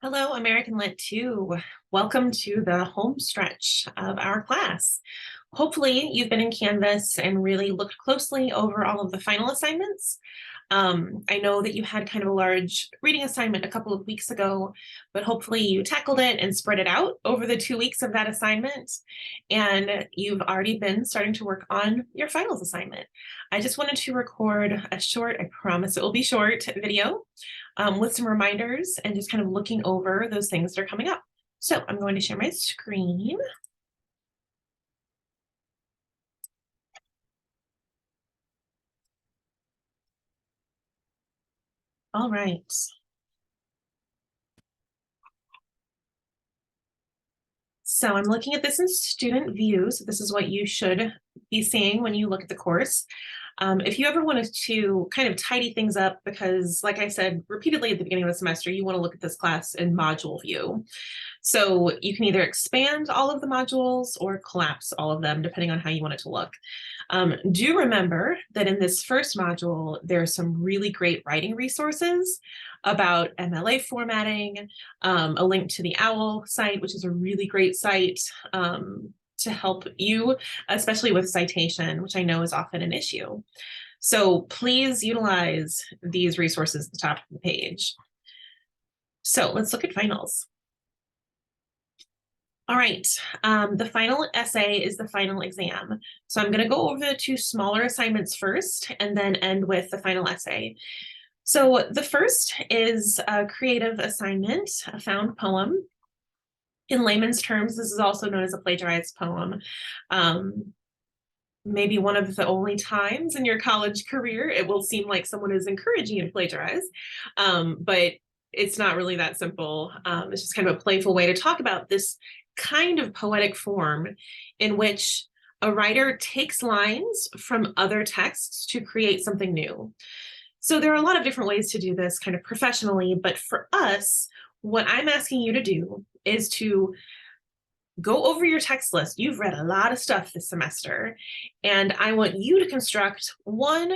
Hello, American Lit 2. Welcome to the home stretch of our class. Hopefully you've been in Canvas and really looked closely over all of the final assignments. I know that you had kind of a large reading assignment a couple of weeks ago, but hopefully you tackled it and spread it out over the 2 weeks of that assignment. And you've already been starting to work on your finals assignment. I just wanted to record a short, I promise it will be short, video with some reminders and just kind of looking over those things that are coming up. So I'm going to share my screen. All right. So I'm looking at this in student view. So this is what you should be seeing when you look at the course. If you ever wanted to kind of tidy things up, because like I said repeatedly at the beginning of the semester, you want to look at this class in module view. So you can either expand all of the modules or collapse all of them, depending on how you want it to look. Do remember that in this first module, there are some really great writing resources about MLA formatting, a link to the OWL site, which is a really great site to help you, especially with citation, which I know is often an issue. So please utilize these resources at the top of the page. So let's look at finals. All right, the final essay is the final exam. So I'm going to go over the two smaller assignments first and then end with the final essay. So the first is a creative assignment, a found poem. In layman's terms, this is also known as a plagiarized poem. Maybe one of the only times in your college career it will seem like someone is encouraging you to plagiarize, but it's not really that simple. It's just kind of a playful way to talk about this kind of poetic form in which a writer takes lines from other texts to create something new. So there are a lot of different ways to do this kind of professionally, but for us, what I'm asking you to do is to go over your text list. You've read a lot of stuff this semester, and I want you to construct one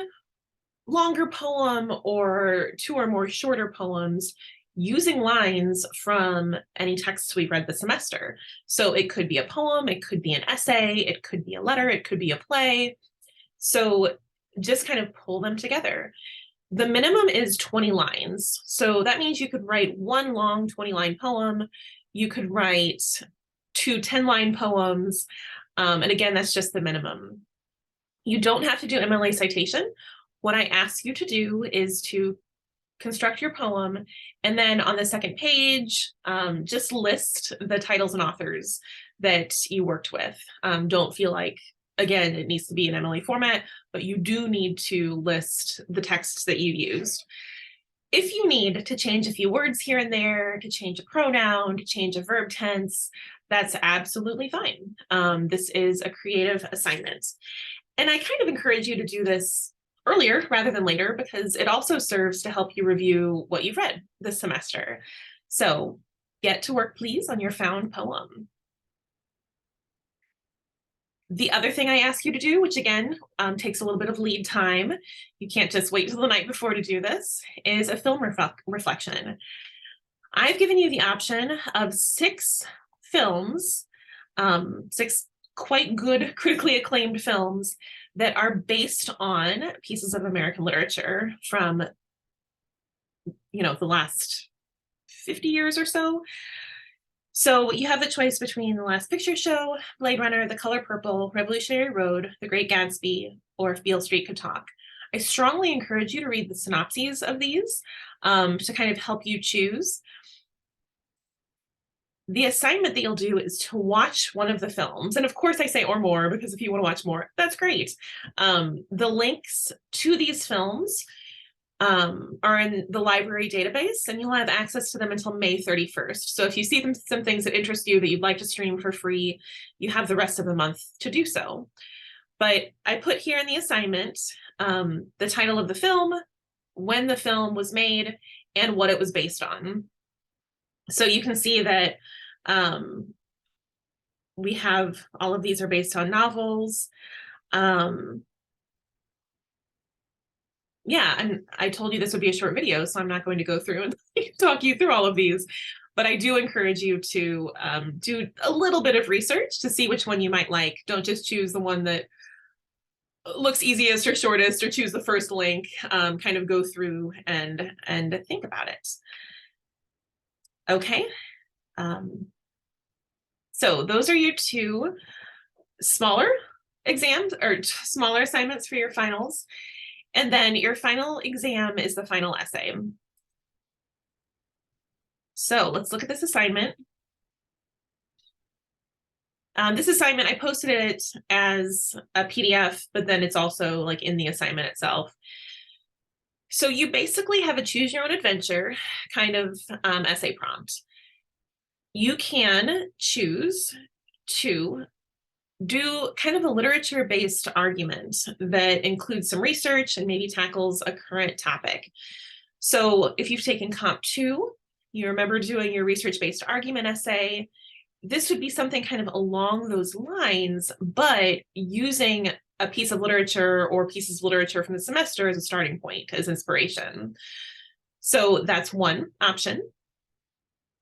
longer poem or two or more shorter poems using lines from any texts we've read this semester. So it could be a poem, it could be an essay, it could be a letter, it could be a play. So just kind of pull them together. The minimum is 20 lines. So that means you could write one long 20-line poem. You could write two 10-line poems. And again, that's just the minimum. You don't have to do MLA citation. What I ask you to do is to construct your poem, and then on the second page, just list the titles and authors that you worked with. Don't feel like, again, it needs to be in MLA format, but you do need to list the texts that you used. If you need to change a few words here and there, to change a pronoun, to change a verb tense, that's absolutely fine. This is a creative assignment. And I kind of encourage you to do this earlier rather than later, because it also serves to help you review what you've read this semester. So get to work, please, on your found poem. The other thing I ask you to do, which again takes a little bit of lead time, you can't just wait till the night before to do this, is a film reflection. I've given you the option of 6 films, 6 quite good, critically acclaimed films that are based on pieces of American literature from, the last 50 years or so. So you have the choice between The Last Picture Show, Blade Runner, The Color Purple, Revolutionary Road, The Great Gatsby, or If Beale Street Could Talk. I strongly encourage you to read the synopses of these to kind of help you choose. The assignment that you'll do is to watch one of the films. And of course I say or more, because if you want to watch more, that's great. The links to these films are in the library database, and you'll have access to them until May 31st. So if you see some things that interest you that you'd like to stream for free, you have the rest of the month to do so. But I put here in the assignment the title of the film, when the film was made, and what it was based on. So you can see that we have all of these are based on novels. Yeah, and I told you this would be a short video, so I'm not going to go through and talk you through all of these. but I do encourage you to do a little bit of research to see which one you might like. Don't just choose the one that looks easiest or shortest, or choose the first link. Kind of go through and think about it. Okay. So those are your two smaller exams or smaller assignments for your finals. And then your final exam is the final essay. So let's look at this assignment. This assignment, I posted it as a PDF, but then it's also like in the assignment itself. So you basically have a choose your own adventure kind of essay prompt. You can choose to do kind of a literature-based argument that includes some research and maybe tackles a current topic. So if you've taken Comp 2, you remember doing your research-based argument essay, this would be something kind of along those lines, but using a piece of literature or pieces of literature from the semester as a starting point, as inspiration. So that's one option.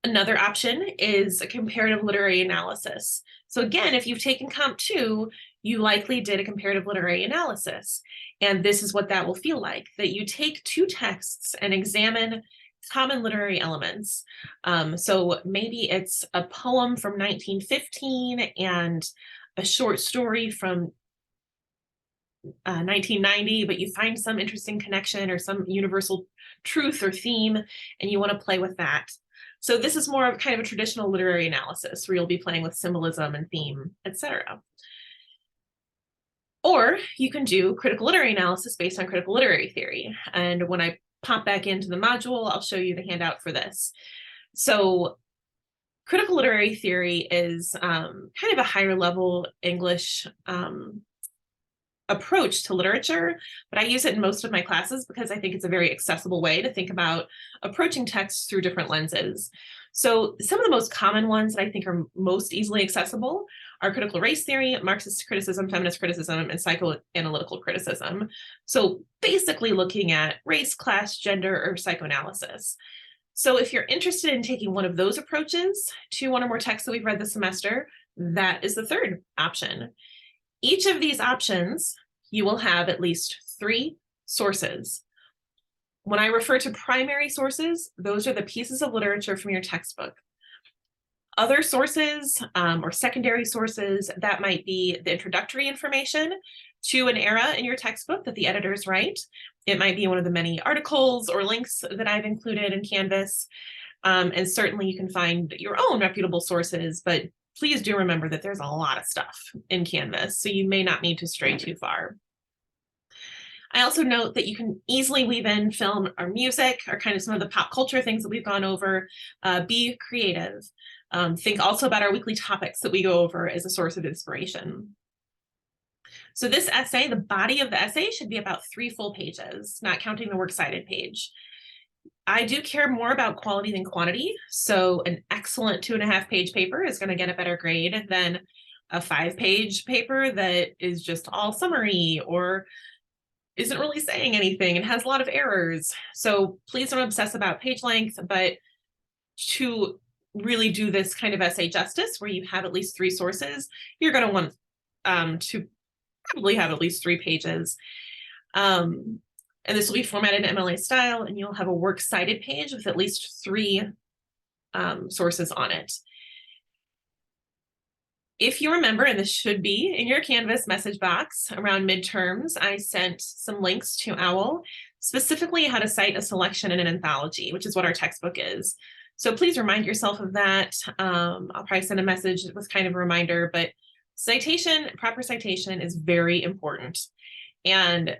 Another option is a comparative literary analysis. So again, if you've taken Comp 2, you likely did a comparative literary analysis. And this is what that will feel like, that you take two texts and examine common literary elements. So maybe it's a poem from 1915 and a short story from 1990, but you find some interesting connection or some universal truth or theme, and you want to play with that. So this is more of kind of a traditional literary analysis where you'll be playing with symbolism and theme, etc. Or you can do critical literary analysis based on critical literary theory. And when I pop back into the module, I'll show you the handout for this. So critical literary theory is kind of a higher level English approach to literature, but I use it in most of my classes because I think it's a very accessible way to think about approaching texts through different lenses. So some of the most common ones that I think are most easily accessible are critical race theory, Marxist criticism, feminist criticism, and psychoanalytical criticism. So basically looking at race, class, gender, or psychoanalysis. So if you're interested in taking one of those approaches to one or more texts that we've read this semester, that is the third option. Each of these options, you will have at least 3 sources. When I refer to primary sources, those are the pieces of literature from your textbook. Other sources or secondary sources, that might be the introductory information to an era in your textbook that the editors write. It might be one of the many articles or links that I've included in Canvas. And certainly you can find your own reputable sources, but please do remember that there's a lot of stuff in Canvas, so you may not need to stray too far. I also note that you can easily weave in film or music or kind of some of the pop culture things that we've gone over. Be creative. Think also about our weekly topics that we go over as a source of inspiration. So this essay, the body of the essay should be about 3 full pages, not counting the works cited page. I do care more about quality than quantity. So an excellent 2.5-page paper is going to get a better grade than a 5-page paper that is just all summary or isn't really saying anything and has a lot of errors. So please don't obsess about page length, but to really do this kind of essay justice where you have at least 3 sources, you're going to want to probably have at least 3 pages. And this will be formatted in MLA style, and you'll have a works cited page with at least 3 sources on it. If you remember, and this should be in your Canvas message box around midterms, I sent some links to OWL, specifically how to cite a selection in an anthology, which is what our textbook is. So please remind yourself of that. I'll probably send a message with kind of a reminder, but proper citation is very important. And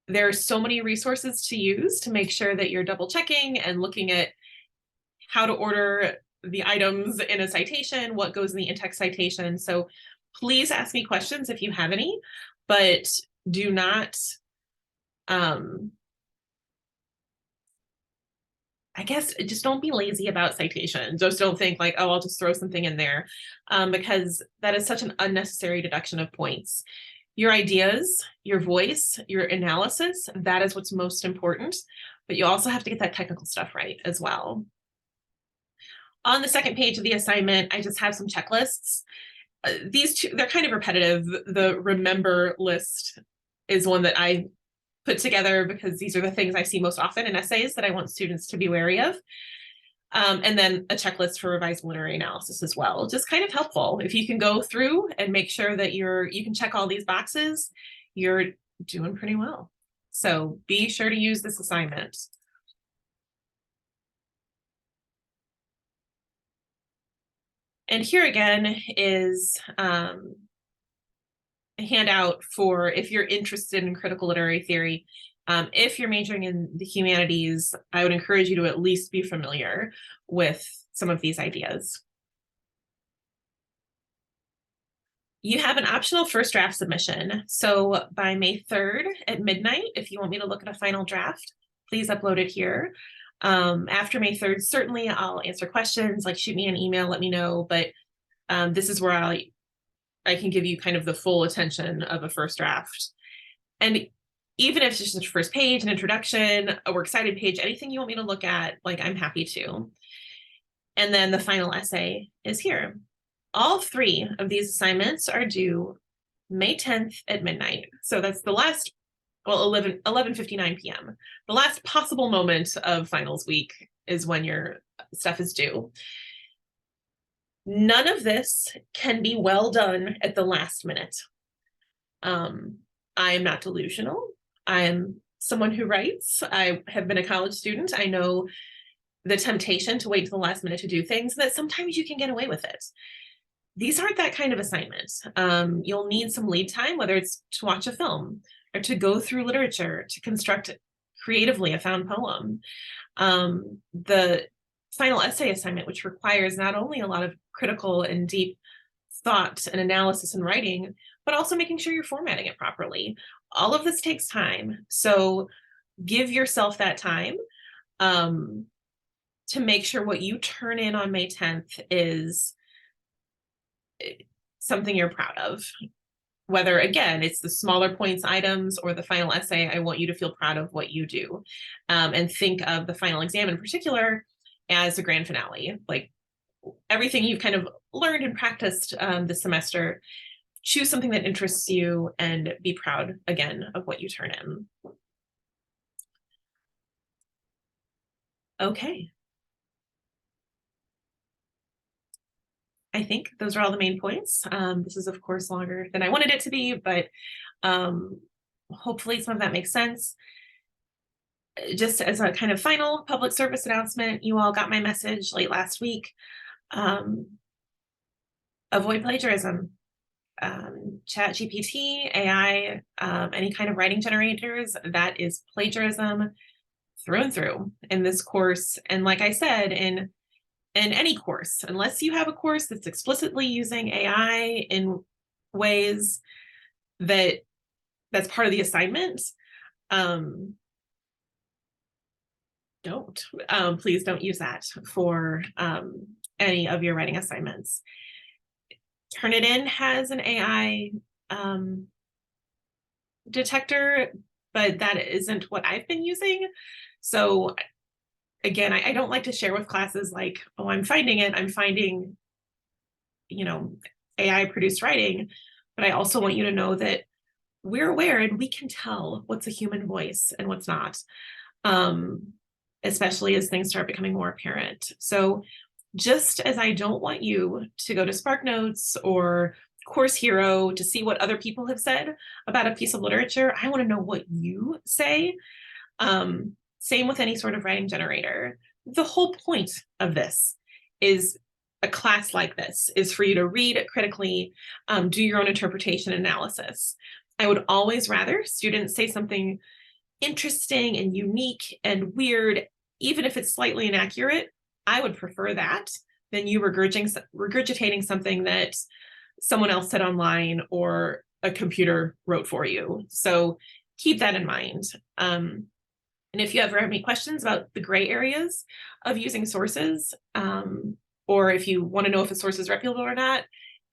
there are so many resources to use to make sure that you're double checking and looking at how to order the items in a citation, what goes in the in-text citation. So please ask me questions if you have any, but do not, I guess just don't be lazy about citation. Just don't think like, oh, I'll just throw something in there, because that is such an unnecessary deduction of points. Your ideas, your voice, your analysis, that is what's most important, but you also have to get that technical stuff right as well. On the second page of the assignment, I just have some checklists. These two, they're kind of repetitive. The remember list is one that I put together because these are the things I see most often in essays that I want students to be wary of. And then a checklist for revised literary analysis as well. Just kind of helpful. If you can go through and make sure that you can check all these boxes, you're doing pretty well. So be sure to use this assignment. And here again is a handout for if you're interested in critical literary theory. If you're majoring in the humanities, I would encourage you to at least be familiar with some of these ideas. You have an optional first draft submission. So by May 3rd at midnight, if you want me to look at a final draft, please upload it here. After May 3rd, certainly I'll answer questions, like shoot me an email, let me know, but this is where I can give you kind of the full attention of a first draft. And even if it's just a first page, an introduction, a works cited page, anything you want me to look at, like I'm happy to. And then the final essay is here. All three of these assignments are due May 10th at midnight. So that's the last, well, 11:59 p.m. The last possible moment of finals week is when your stuff is due. None of this can be well done at the last minute. I am not delusional. I am someone who writes. I have been a college student. I know the temptation to wait till the last minute to do things, that sometimes you can get away with it. These aren't that kind of assignments. You'll need some lead time, whether it's to watch a film or to go through literature, to construct creatively a found poem. The final essay assignment, which requires not only a lot of critical and deep thought and analysis and writing, but also making sure you're formatting it properly. All of this takes time. So give yourself that time to make sure what you turn in on May 10th is something you're proud of. Whether, again, it's the smaller points items or the final essay, I want you to feel proud of what you do, and think of the final exam in particular as a grand finale. Like everything you've kind of learned and practiced this semester, choose something that interests you and be proud again of what you turn in. Okay. I think those are all the main points. This is, of course, longer than I wanted it to be, but hopefully some of that makes sense. Just as a kind of final public service announcement, you all got my message late last week. Avoid plagiarism. ChatGPT, AI, any kind of writing generators, that is plagiarism through and through in this course. And like I said, in any course, unless you have a course that's explicitly using AI in ways that's part of the assignment, please don't use that for any of your writing assignments. Turnitin has an AI detector, but that isn't what I've been using. So again, I don't like to share with classes like, oh, I'm finding it. I'm finding, AI produced writing. But I also want you to know that we're aware and we can tell what's a human voice and what's not, especially as things start becoming more apparent. So just as I don't want you to go to SparkNotes or Course Hero to see what other people have said about a piece of literature, I want to know what you say. Same with any sort of writing generator. The whole point of this is a class like this is for you to read critically, do your own interpretation analysis. I would always rather students say something interesting and unique and weird, even if it's slightly inaccurate. I would prefer that than you regurgitating something that someone else said online or a computer wrote for you. So keep that in mind. And if you ever have any questions about the gray areas of using sources, or if you want to know if a source is reputable or not,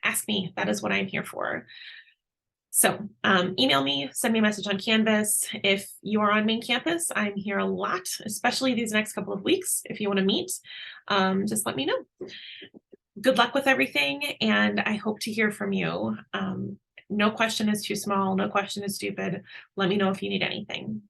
ask me. That is what I'm here for. So email me, send me a message on Canvas. If you are on main campus, I'm here a lot, especially these next couple of weeks. If you want to meet, just let me know. Good luck with everything, and I hope to hear from you. No question is too small. No question is stupid. Let me know if you need anything.